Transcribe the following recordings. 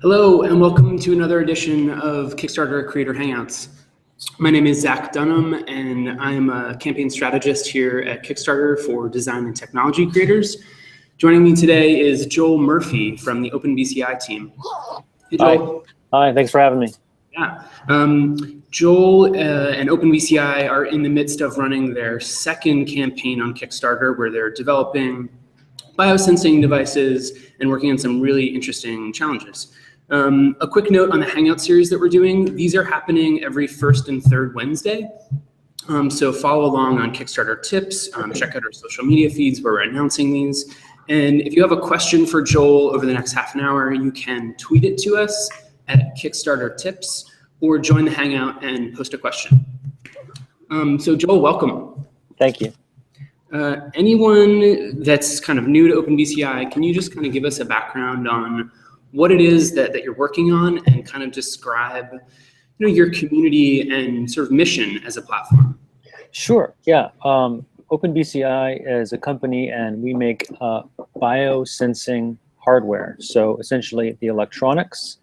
Hello, and welcome to another edition of Kickstarter Creator Hangouts. My name is Zach Dunham, and I'm a campaign strategist here at Kickstarter for design and technology creators. Joining me today is Joel Murphy from the OpenBCI team. Hey, Joel. Hi, thanks for having me. Yeah. Joel and OpenBCI are in the midst of running their second campaign on Kickstarter, where they're developing biosensing devices and working on some really interesting challenges. A quick note on the Hangout series that we're doing. These are happening every first and third Wednesday. So follow along on Kickstarter tips, check out our social media feeds where we're announcing these. And if you have a question for Joel over the next half an hour, you can tweet it to us at Kickstarter tips or join the Hangout and post a question. So Joel, welcome. Thank you. Anyone that's kind of new to OpenBCI, can you just kind of give us a background on what it is that you're working on and kind of describe, your community and sort of mission as a platform? Sure, yeah. OpenBCI is a company and we make biosensing hardware. So essentially the electronics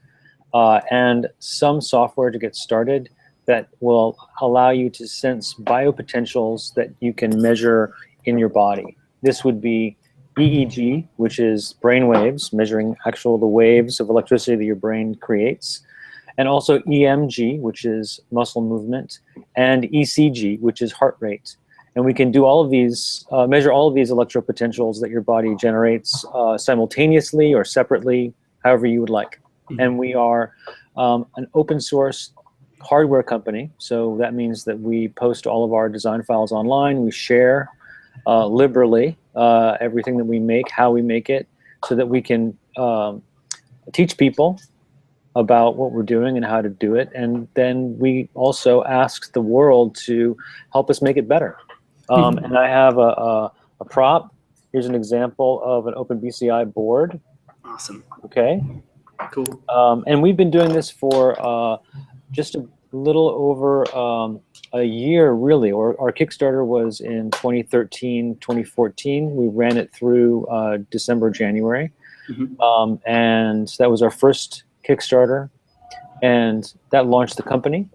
and some software to get started that will allow you to sense biopotentials that you can measure in your body. This would be EEG, which is brain waves, measuring the waves of electricity that your brain creates, and also EMG, which is muscle movement, and ECG, which is heart rate. And we can do all of these, measure all of these electropotentials that your body generates simultaneously or separately, however you would like. And we are an open source hardware company, so that means that we post all of our design files online. We share liberally everything that we make, how we make it, so that we can teach people about what we're doing and how to do it. And then we also ask the world to help us make it better. And I have a prop. Here's an example of an OpenBCI board. Awesome. Okay. Cool. And we've been doing this for just a little over a year, really. Our Kickstarter was in 2013, 2014. We ran it through December, January. And that was our first Kickstarter. And that launched the company.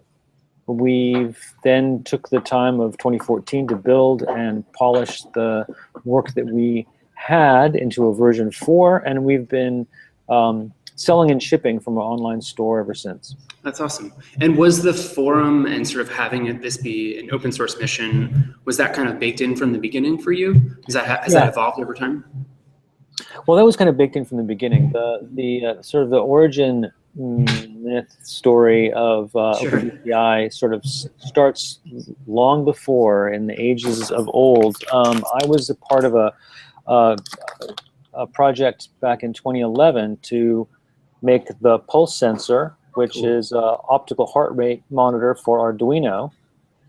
We've then took the time of 2014 to build and polish the work that we had into a version 4. And we've been selling and shipping from our online store ever since. That's awesome. And was the forum and sort of having this be an open source mission, was that kind of baked in from the beginning for you? Has that evolved over time? Well, that was kind of baked in from the beginning. The sort of the origin myth story of OpenBCI sort of starts long before, in the ages of old. I was a part of a project back in 2011 to make the pulse sensor, which is an optical heart rate monitor for Arduino.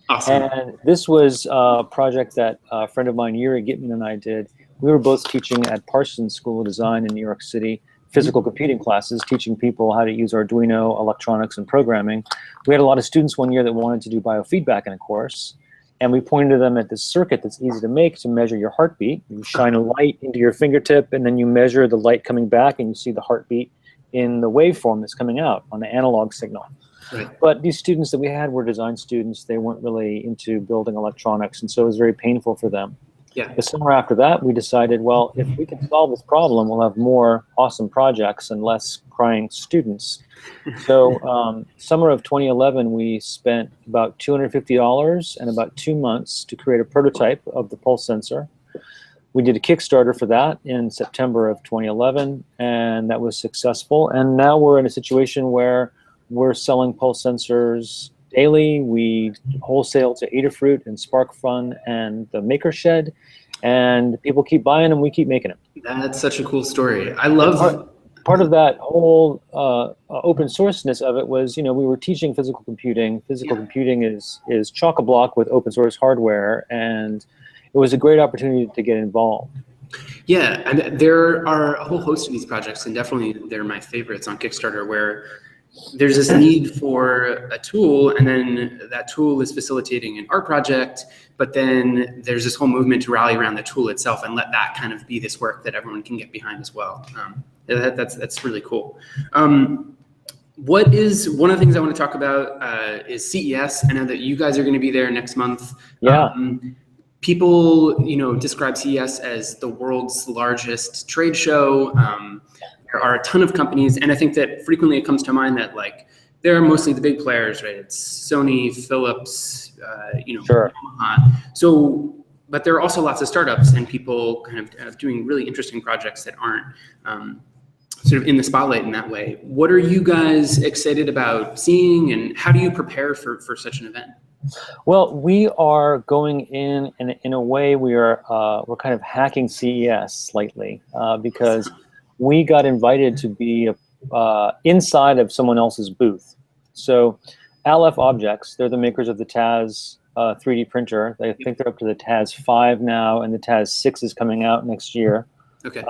Awesome. And this was a project that a friend of mine, Yuri Gitman, and I did. We were both teaching at Parsons School of Design in New York City, physical computing classes, teaching people how to use Arduino, electronics, and programming. We had a lot of students one year that wanted to do biofeedback in a course. And we pointed them at this circuit that's easy to make to measure your heartbeat. You shine a light into your fingertip, and then you measure the light coming back, and you see the heartbeat in the waveform that's coming out on the analog signal. Right. But these students that we had were design students. They weren't really into building electronics, and so it was very painful for them. Yeah. The summer after that, we decided, well, if we can solve this problem, we'll have more awesome projects and less crying students. So summer of 2011, we spent about $250 and about 2 months to create a prototype of the pulse sensor. We did a Kickstarter for that in September of 2011, and that was successful. And now we're in a situation where we're selling pulse sensors daily. We wholesale to Adafruit and SparkFun and the Maker Shed, and people keep buying them. We keep making them. That's such a cool story. I love part of that whole open sourceness of it was, we were teaching physical computing. Physical computing is chock-a-block with open source hardware, and it was a great opportunity to get involved. Yeah, and there are a whole host of these projects, and definitely they're my favorites on Kickstarter, where there's this need for a tool, and then that tool is facilitating an art project, but then there's this whole movement to rally around the tool itself and let that kind of be this work that everyone can get behind as well. That's really cool. What is one of the things I want to talk about is CES. I know that you guys are going to be there next month. Yeah. People, describe CES as the world's largest trade show. There are a ton of companies, and I think that frequently it comes to mind that they're mostly the big players, right? It's Sony, Philips, Sure. Yamaha. So, but there are also lots of startups and people kind of doing really interesting projects that aren't sort of in the spotlight in that way. What are you guys excited about seeing, and how do you prepare for such an event? Well, we are going in a way we're kind of hacking CES slightly because we got invited to be inside of someone else's booth. So Aleph Objects, they're the makers of the Taz 3D printer. I think they're up to the Taz 5 now, and the Taz 6 is coming out next year. Okay.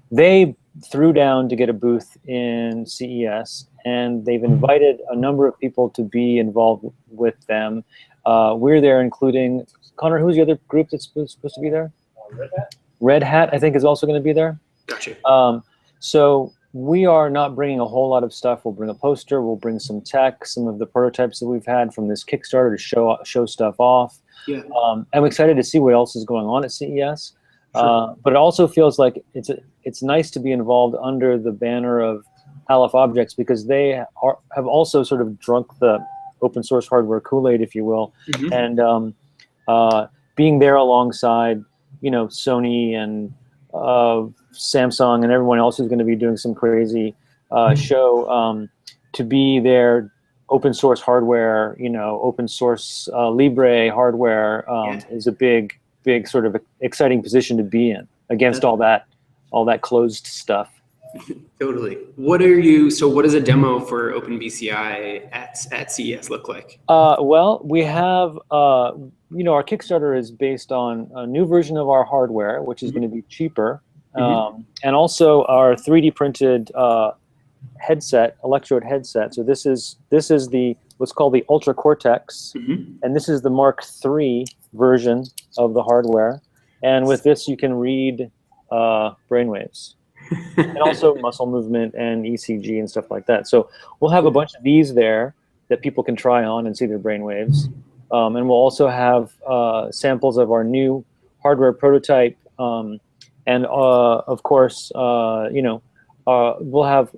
They threw down to get a booth in CES, and they've invited a number of people to be involved with them. We're there, including Connor. Who's the other group that's supposed to be there? Red Hat. Red Hat, I think, is also going to be there. Gotcha. So we are not bringing a whole lot of stuff. We'll bring a poster. We'll bring some tech, some of the prototypes that we've had from this Kickstarter to show stuff off. Yeah. I'm excited to see what else is going on at CES. Sure. But it also feels like it's nice to be involved under the banner of Aleph Objects, because they have also sort of drunk the open source hardware Kool-Aid, if you will, and being there alongside, Sony and Samsung and everyone else who's going to be doing some crazy show, to be there, open source hardware, open source Libre hardware is a big sort of exciting position to be in against all that closed stuff. Totally. What does a demo for OpenBCI at CES look like? Well, we have, our Kickstarter is based on a new version of our hardware, which is going to be cheaper, and also our 3D printed electrode headset. So this is what's called the Ultra Cortex, and this is the Mark III version of the hardware. And with this, you can read brainwaves. And also muscle movement and ECG and stuff like that. So we'll have a bunch of these there that people can try on and see their brain waves. And we'll also have samples of our new hardware prototype. And of course, we'll have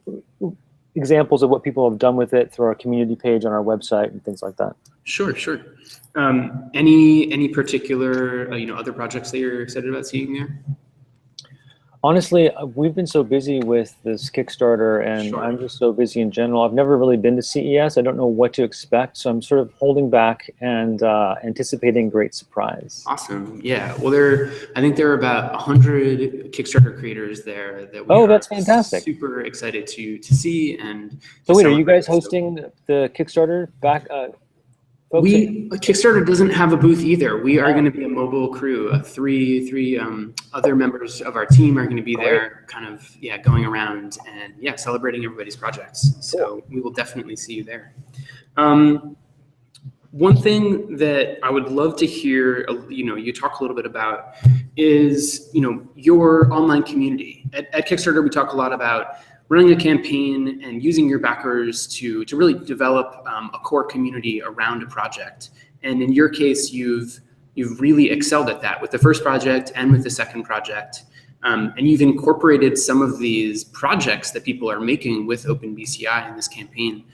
examples of what people have done with it through our community page on our website and things like that. Sure. Any particular other projects that you're excited about seeing there? Honestly, we've been so busy with this Kickstarter, and I'm just so busy in general. I've never really been to CES. I don't know what to expect, so I'm sort of holding back and anticipating great surprise. Awesome. Yeah. Well, I think there are about 100 Kickstarter creators there that we that's fantastic. Super excited to see. And so wait, are you guys hosting the Kickstarter back? Kickstarter doesn't have a booth either. We are going to be a mobile crew. Three other members of our team are going to be there, kind of going around and celebrating everybody's projects. So we will definitely see you there. One thing that I would love to hear, you talk a little bit about is your online community. At Kickstarter, we talk a lot about running a campaign and using your backers to really develop a core community around a project. And in your case, you've really excelled at that with the first project and with the second project. And you've incorporated some of these projects that people are making with OpenBCI in this campaign.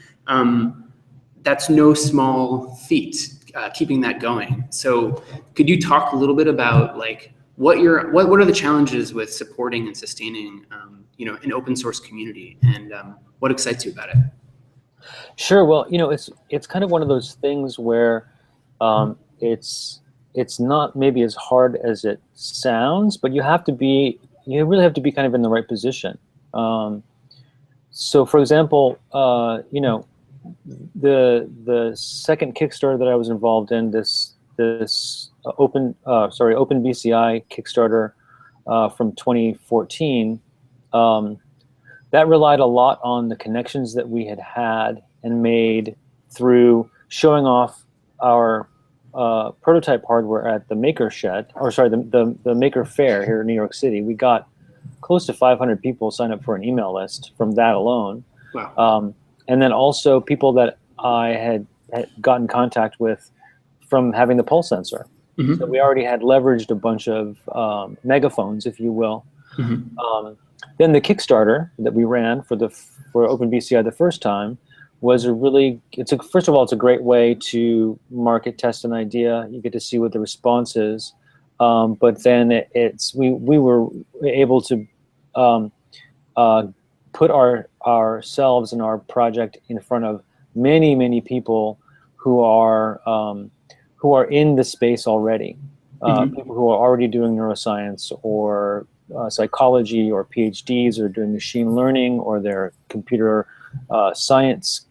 That's no small feat, keeping that going. So could you talk a little bit about what are the challenges with supporting and sustaining an open source community, and what excites you about it? Sure. Well, it's kind of one of those things where it's not maybe as hard as it sounds, but you really have to be kind of in the right position. So, for example, the second Kickstarter that I was involved in, this OpenBCI Kickstarter from 2014. That relied a lot on the connections that we had and made through showing off our prototype hardware at the Maker Shed, the Maker Fair here in New York City. We got close to 500 people sign up for an email list from that alone. Wow. And then also people that I had got in contact with from having the pulse sensor. Mm-hmm. So we already had leveraged a bunch of megaphones, if you will. Mm-hmm. Then the Kickstarter that we ran for OpenBCI the first time was first of all, it's a great way to market test an idea. You get to see what the response is. But then we were able to put ourselves and our project in front of many people who are in the space already. People who are already doing neuroscience or psychology or PhDs or doing machine learning, or they're computer science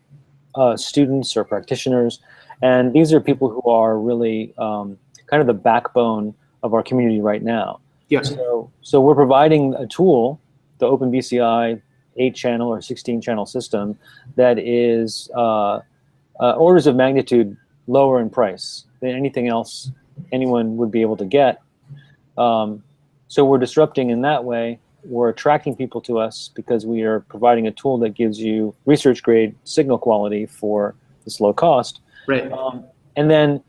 students or practitioners. And these are people who are really kind of the backbone of our community right now. Yeah. So we're providing a tool, the OpenBCI 8-channel or 16-channel system, that is orders of magnitude lower in price than anything else anyone would be able to get. So we're disrupting in that way. We're attracting people to us because we are providing a tool that gives you research-grade signal quality for this low cost. Right. And then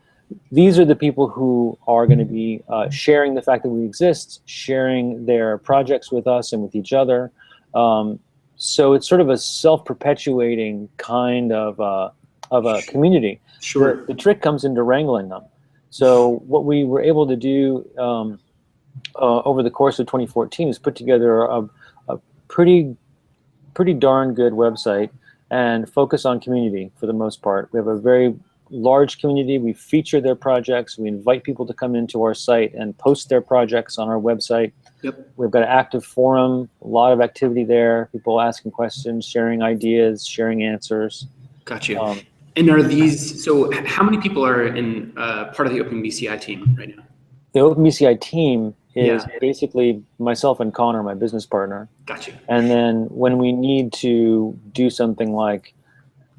these are the people who are going to be sharing the fact that we exist, sharing their projects with us and with each other. So it's sort of a self-perpetuating kind of a community. Sure. The trick comes into wrangling them. So what we were able to do over the course of 2014 is put together a pretty darn good website and focus on community for the most part. We have a very large community. We feature their projects. We invite people to come into our site and post their projects on our website. Yep. We've got an active forum, a lot of activity there, people asking questions, sharing ideas, sharing answers. Got you. And are these, so how many people are in part of the OpenBCI team right now? The OpenBCI team is basically myself and Connor, my business partner. Got you. And then when we need to do something like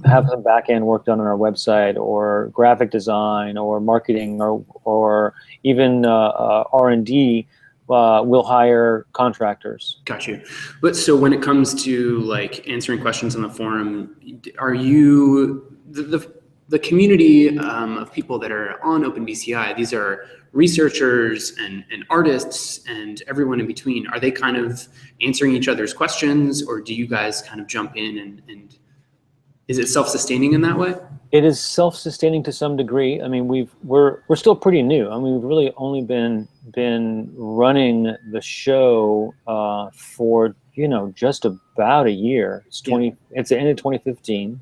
have some back-end work done on our website, or graphic design, or marketing, or even R&D, we'll hire contractors. Got you. But so when it comes to like answering questions on the forum, are you the community of people that are on OpenBCI? These are researchers and artists and everyone in between. Are they kind of answering each other's questions, or do you guys kind of jump in and is it self-sustaining in that way? It is self-sustaining to some degree. I mean, we're still pretty new. I mean, we've really only been running the show for just about a year. It's the end of 2015.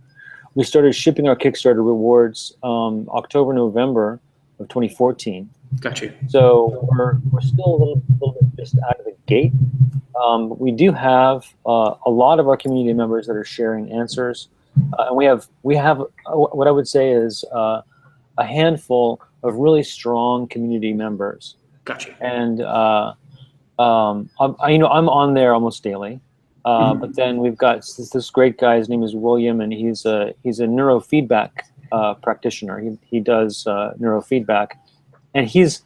We started shipping our Kickstarter rewards October, November of 2014. Got you. So we're still a little bit just out of the gate. We do have a lot of our community members that are sharing answers. And we have what I would say is a handful of really strong community members. Gotcha. And I'm on there almost daily. But then we've got this great guy. His name is William, and he's a neurofeedback practitioner. He does neurofeedback, and he is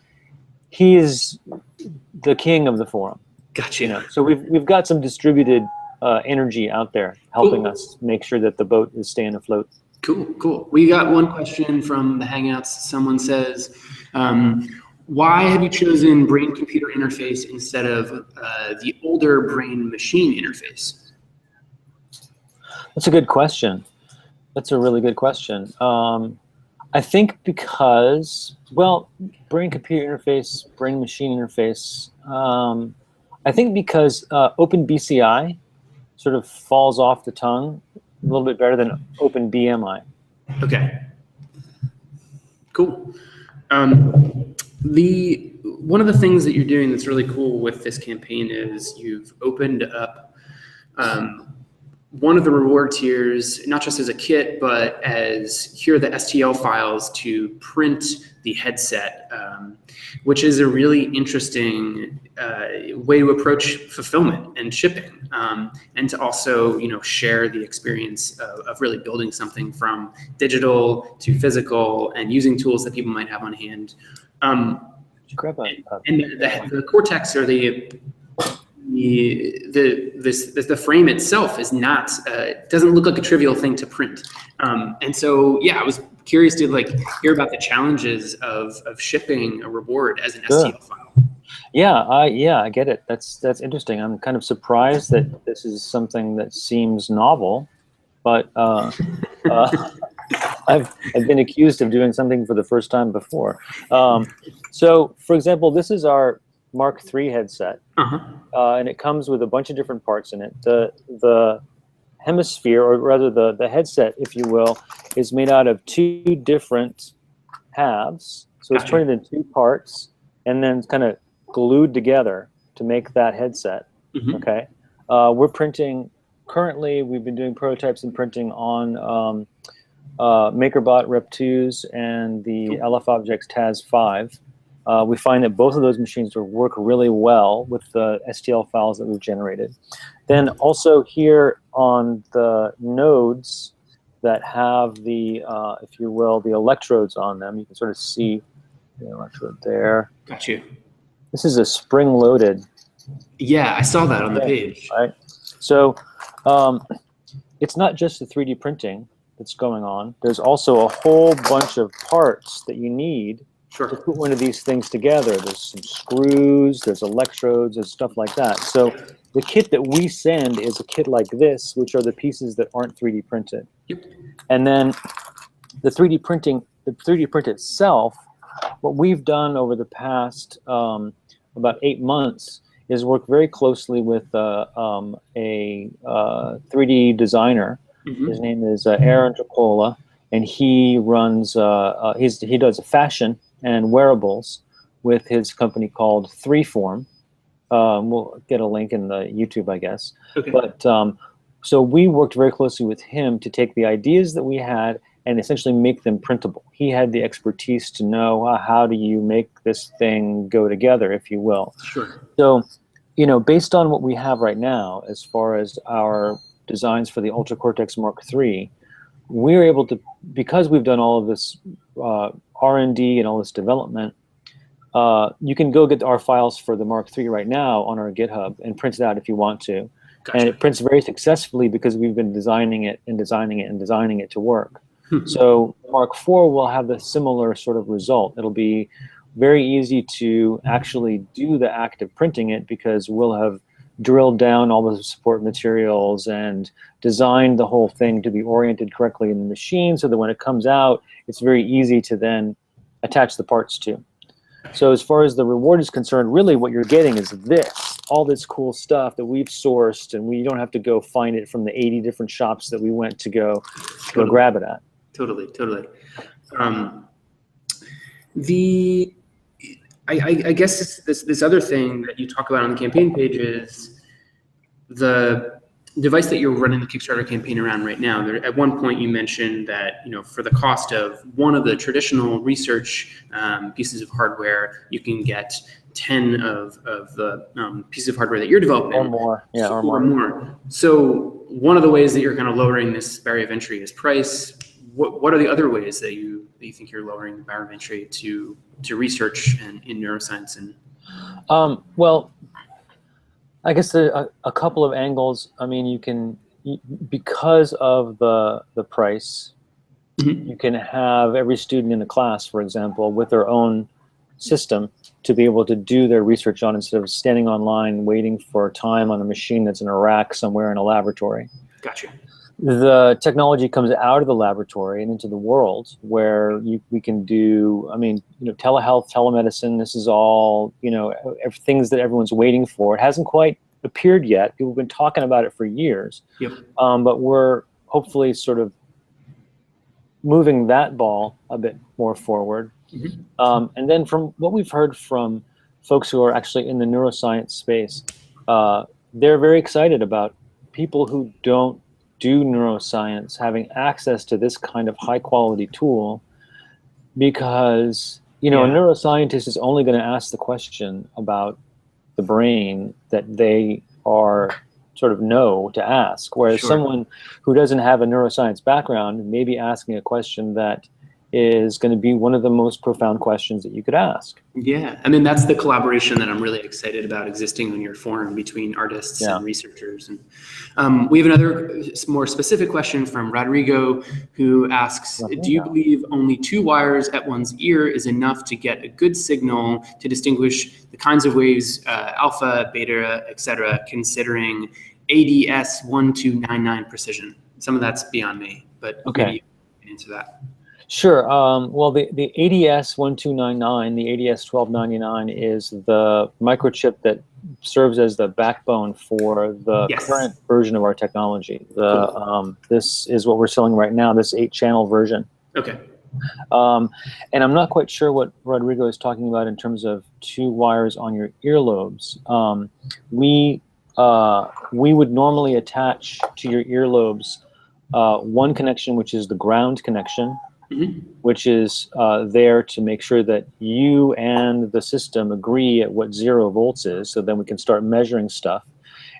the king of the forum. Gotcha. So we've got some distributed energy out there helping us make sure that the boat is staying afloat. Cool. We got one question from the Hangouts. Someone says, why have you chosen brain-computer interface instead of the older brain-machine interface? That's a good question. That's a really good question. I think because, brain-computer interface, brain-machine interface, I think because OpenBCI sort of falls off the tongue a little bit better than OpenBMI. Okay. Cool. One of the things that you're doing that's really cool with this campaign is you've opened up one of the reward tiers, not just as a kit, but as here are the STL files to print the headset, which is a really interesting way to approach fulfillment and shipping, and to also share the experience of really building something from digital to physical and using tools that people might have on hand. And the Cortex, or the the frame itself is not doesn't look like a trivial thing to print, and so yeah, I was curious to like hear about the challenges of shipping a reward as an STL file. Yeah, I get it. That's interesting. I'm kind of surprised that this is something that seems novel, but I've been accused of doing something for the first time before. So, for example, this is our Mark III headset, and it comes with a bunch of different parts in it. The hemisphere, or rather the headset, if you will, is made out of 2 different halves. So it's turned into 2 parts, and then kind of glued together to make that headset. Okay, we're printing. Currently, we've been doing prototypes and printing on MakerBot Rep 2s and the LF Objects TAS 5. We find that both of those machines work really well with the STL files that we've generated. Then also here on the nodes that have the, if you will, the electrodes on them, you can sort of see the electrode there. Got you. This is a spring-loaded. Yeah, I saw that on the page. Right. So it's not just the 3D printing that's going on. There's also a whole bunch of parts that you need to put one of these things together. There's some screws, there's electrodes, there's stuff like that. So the kit that we send is a kit like this, which are the pieces that aren't 3D printed. And then the 3D printing, the 3D print itself, what we've done over the past about 8 months is work very closely with a 3D designer. His name is Aaron Trappola, and he runs, he does fashion and wearables with his company called Freeform. We'll get a link in the YouTube, I guess. But so we worked very closely with him to take the ideas that we had and essentially make them printable. He had the expertise to know how do you make this thing go together, if you will. So, you know, based on what we have right now, as far as our designs for the Ultra Cortex Mark III, we're able to, because we've done all of this R&D and all this development, you can go get our files for the Mark III right now on our GitHub and print it out if you want to. And it prints very successfully because we've been designing it and designing it and designing it to work. So Mark IV will have the similar sort of result. It'll be very easy to actually do the act of printing it because we'll have drilled down all the support materials and designed the whole thing to be oriented correctly in the machine so that when it comes out, it's very easy to then attach the parts to. So as far as the reward is concerned, really what you're getting is this, all this cool stuff that we've sourced, and we don't have to go find it from the 80 different shops that we went to go grab it at. Totally. I guess this other thing that you talk about on the campaign page is the device that you're running the Kickstarter campaign around right now. At one point you mentioned that, you know, for the cost of one of the traditional research pieces of hardware, you can get 10 of the pieces of hardware that you're developing. Or more, yeah, or more. So one of the ways that you're kind of lowering this barrier of entry is price. What are the other ways that you think you're lowering the barrier of entry to research and in neuroscience? And well, I guess a couple of angles. I mean, you can, because of the price, you can have every student in the class, for example, with their own system to be able to do their research on instead of standing online waiting for time on a machine that's in a rack somewhere in a laboratory. Gotcha. The technology comes out of the laboratory and into the world where we can do, I mean, you know, telehealth, telemedicine, this is all, you know, things that everyone's waiting for. It hasn't quite appeared yet. People have been talking about it for years. But we're hopefully sort of moving that ball a bit more forward. And then from what we've heard from folks who are actually in the neuroscience space, they're very excited about people who don't do neuroscience having access to this kind of high quality tool, because, you know, a neuroscientist is only going to ask the question about the brain that they are sort of know to ask, whereas someone who doesn't have a neuroscience background may be asking a question that is going to be one of the most profound questions that you could ask. Yeah, I mean, that's the collaboration that I'm really excited about existing on your forum between artists and researchers. And we have another more specific question from Rodrigo, who asks, do you believe only 2 wires at one's ear is enough to get a good signal to distinguish the kinds of waves, alpha, beta, etc., considering ADS 1299 precision? Some of that's beyond me, but maybe you can answer that. Sure. Well, the ADS 1299, the ADS 1299 is the microchip that serves as the backbone for the current version of our technology. This is what we're selling right now, this 8-channel version. Okay. And I'm not quite sure what Rodrigo is talking about in terms of 2 wires on your earlobes. We would normally attach to your earlobes one connection, which is the ground connection, which is there to make sure that you and the system agree at what 0 volts is, so then we can start measuring stuff.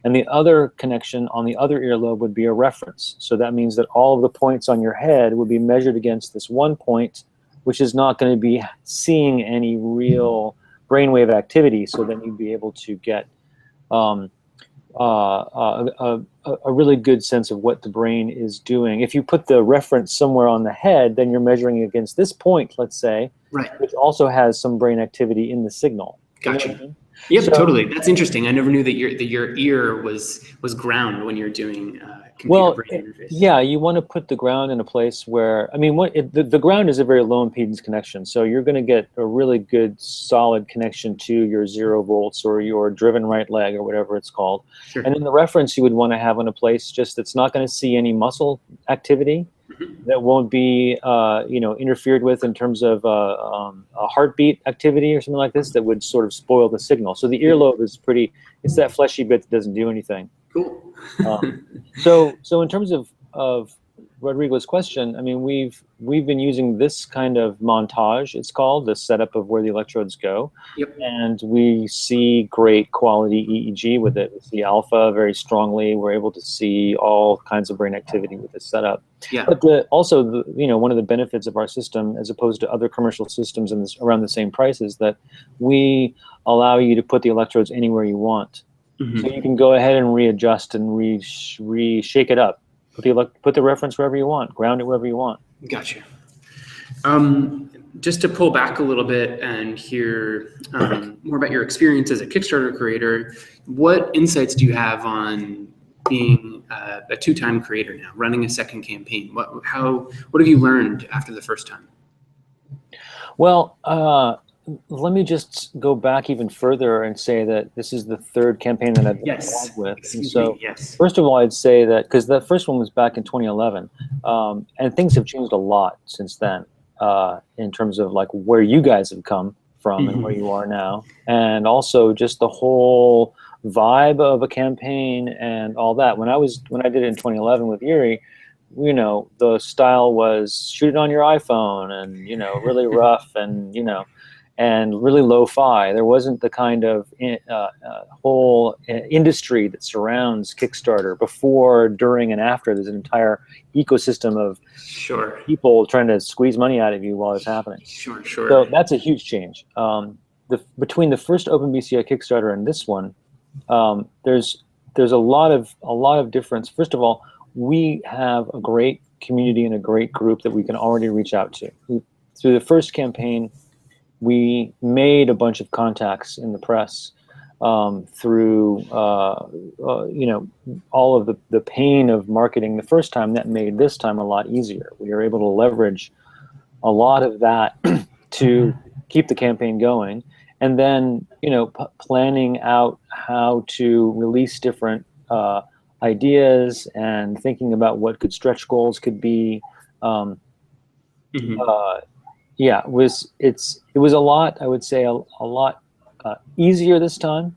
And the other connection on the other earlobe would be a reference. So that means that all of the points on your head would be measured against this one point, which is not going to be seeing any real brainwave activity, so then you'd be able to get a really good sense of what the brain is doing. If you put the reference somewhere on the head, then you're measuring against this point, let's say, which also has some brain activity in the signal. Gotcha. You know what I mean? Yep, so, totally. That's interesting. I never knew that your ear was ground when you're doing computer brain interface. Yeah, you want to put the ground in a place where, I mean, the ground is a very low impedance connection, so you're going to get a really good solid connection to your 0 volts or your driven right leg or whatever it's called. Sure. And then the reference you would want to have in a place just that's not going to see any muscle activity, that won't be interfered with in terms of a heartbeat activity or something like this that would sort of spoil the signal. So the earlobe is it's that fleshy bit that doesn't do anything. Cool. So in terms of Rodrigo's question, I mean, we've been using this kind of montage, it's called, the setup of where the electrodes go. Yep. And we see great quality EEG with it. We see alpha very strongly. We're able to see all kinds of brain activity with this setup. Yeah. But also, one of the benefits of our system, as opposed to other commercial systems around the same price, is that we allow you to put the electrodes anywhere you want. So you can go ahead and readjust and shake it up. Put the reference wherever you want, ground it wherever you want. Gotcha. Just to pull back a little bit and hear more about your experience as a Kickstarter creator, what insights do you have on being a 2-time creator now, running a second campaign? What have you learned after the first time? Well, let me just go back even further and say that this is the 3rd campaign that I've been involved with. And so, first of all, I'd say that, because the first one was back in 2011, and things have changed a lot since then in terms of like where you guys have come from and where you are now, and also just the whole vibe of a campaign and all that. When I did it in 2011 with Yuri, the style was shoot it on your iPhone and really rough and really lo-fi. There wasn't the kind of whole industry that surrounds Kickstarter before, during, and after. There's an entire ecosystem of people trying to squeeze money out of you while it's happening. Sure. So that's a huge change. Between the first OpenBCI Kickstarter and this one, there's a lot of difference. First of all, we have a great community and a great group that we can already reach out to. Through the first campaign, we made a bunch of contacts in the press through all of the pain of marketing the first time. That made this time a lot easier. We were able to leverage a lot of that to keep the campaign going, and then planning out how to release different ideas and thinking about what good stretch goals could be. Yeah, it was a lot, I would say, a lot easier this time.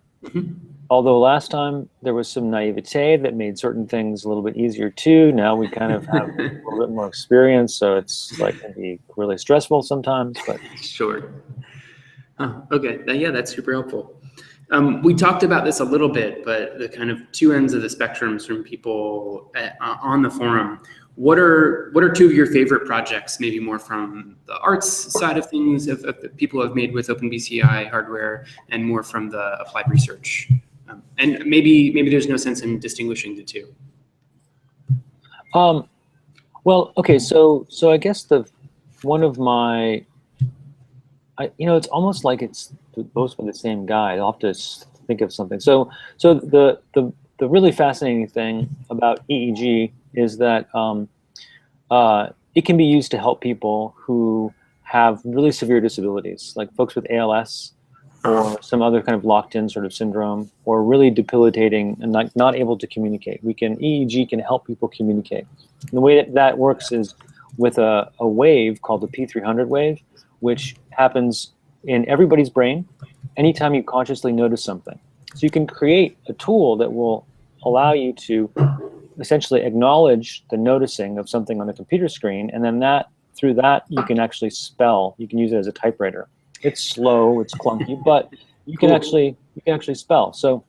Although last time there was some naivete that made certain things a little bit easier too. Now we kind of have a little bit more experience, so it's like can be really stressful sometimes. But sure. Okay, yeah, that's super helpful. We talked about this a little bit, but the kind of 2 ends of the spectrums from people on the forum. what are two of your favorite projects, maybe more from the arts side of things, of the people who have made with OpenBCI hardware, and more from the applied research? And maybe there's no sense in distinguishing the two. Well, okay, so I guess one of my, it's almost like it's both for the same guy. I'll have to think of something. So the really fascinating thing about EEG is that it can be used to help people who have really severe disabilities, like folks with ALS or some other kind of locked-in sort of syndrome, or really debilitating and not able to communicate. EEG can help people communicate. And the way that works is with a wave called the P300 wave, which happens in everybody's brain anytime you consciously notice something. So you can create a tool that will allow you to essentially acknowledge the noticing of something on the computer screen, and then through that you can actually spell. You can use it as a typewriter. It's slow, it's clunky, but you can actually spell. So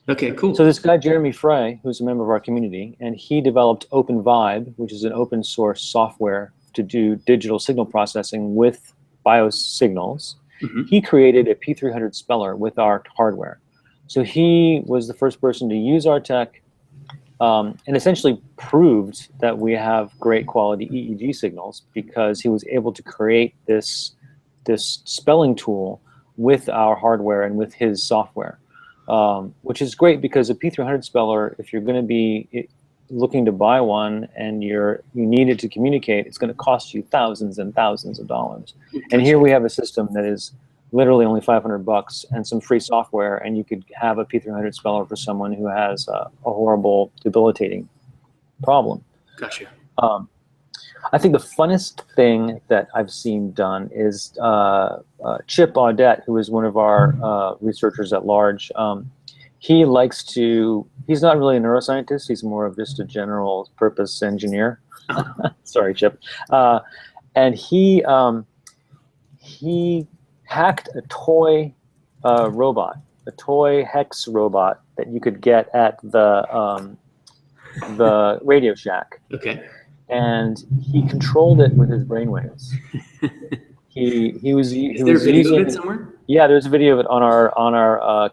okay, cool. So this guy Jeremy Frey, who's a member of our community, and he developed OpenVibe, which is an open source software to do digital signal processing with biosignals. Mm-hmm. He created a P300 speller with our hardware. So he was the first person to use our tech, and essentially proved that we have great quality EEG signals because he was able to create this spelling tool with our hardware and with his software, which is great because a P300 speller, if you're going to be looking to buy one and you need it to communicate, it's going to cost you thousands and thousands of dollars. And here we have a system that is literally only $500 and some free software, and you could have a P300 speller for someone who has a horrible, debilitating problem. Gotcha. I think the funnest thing that I've seen done is Chip Audette, who is one of our researchers at large. He's not really a neuroscientist, he's more of just a general purpose engineer. Sorry, Chip. And he hacked a toy robot, a toy hex robot that you could get at the Radio Shack. Okay. And he controlled it with his brainwaves. He was Is there a video of it somewhere? Yeah, there's a video of it on our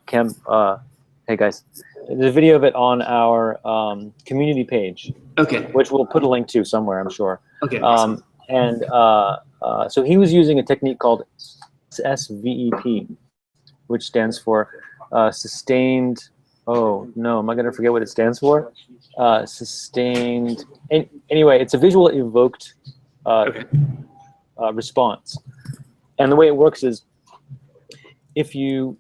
hey guys, there's a video of it on our community page. Okay. Which we'll put a link to somewhere, I'm sure. Okay. Awesome. So he was using a technique called SVEP, which stands for sustained. Oh no, am I gonna forget what it stands for? Sustained. Anyway, it's a visual evoked response. And the way it works is, if you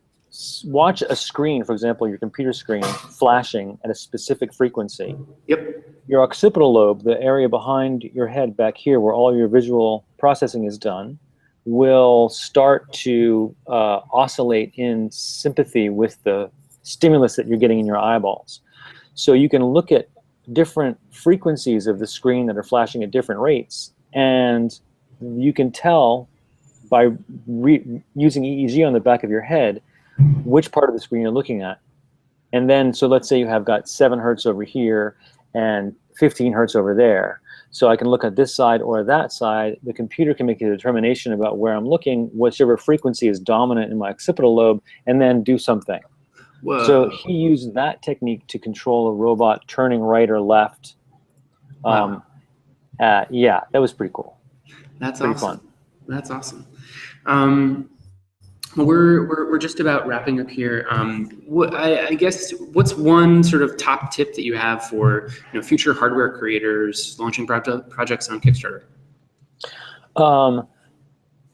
watch a screen, for example, your computer screen flashing at a specific frequency, yep, your occipital lobe, the area behind your head back here where all your visual processing is done, will start to oscillate in sympathy with the stimulus that you're getting in your eyeballs. So you can look at different frequencies of the screen that are flashing at different rates, and you can tell by using EEG on the back of your head which part of the screen you're looking at. And then, so let's say you have got 7 hertz over here and 15 hertz over there. So I can look at this side or that side. The computer can make a determination about where I'm looking, whichever frequency is dominant in my occipital lobe, and then do something. Whoa. So he used that technique to control a robot turning right or left. Wow. Yeah, that was pretty cool. That's pretty awesome. Fun. That's awesome. We're just about wrapping up here. I guess what's one sort of top tip that you have for future hardware creators launching projects on Kickstarter?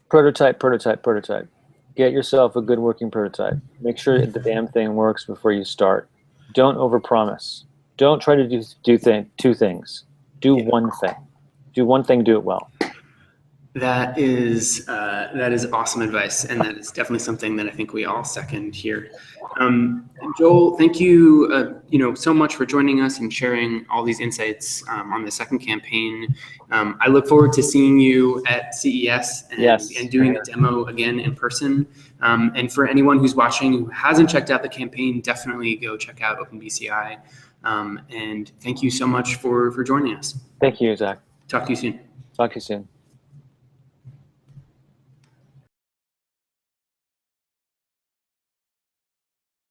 Prototype. Get yourself a good working prototype. Make sure that the damn thing works before you start. Don't overpromise. Don't try to do two things. Do one thing. Do one thing. Do it well. That is awesome advice, and that is definitely something that I think we all second here. Joel, thank you, so much for joining us and sharing all these insights on the second campaign. I look forward to seeing you at CES and doing a demo again in person. And for anyone who's watching who hasn't checked out the campaign, definitely go check out OpenBCI. And thank you so much for joining us. Thank you, Zach. Talk to you soon. Talk to you soon.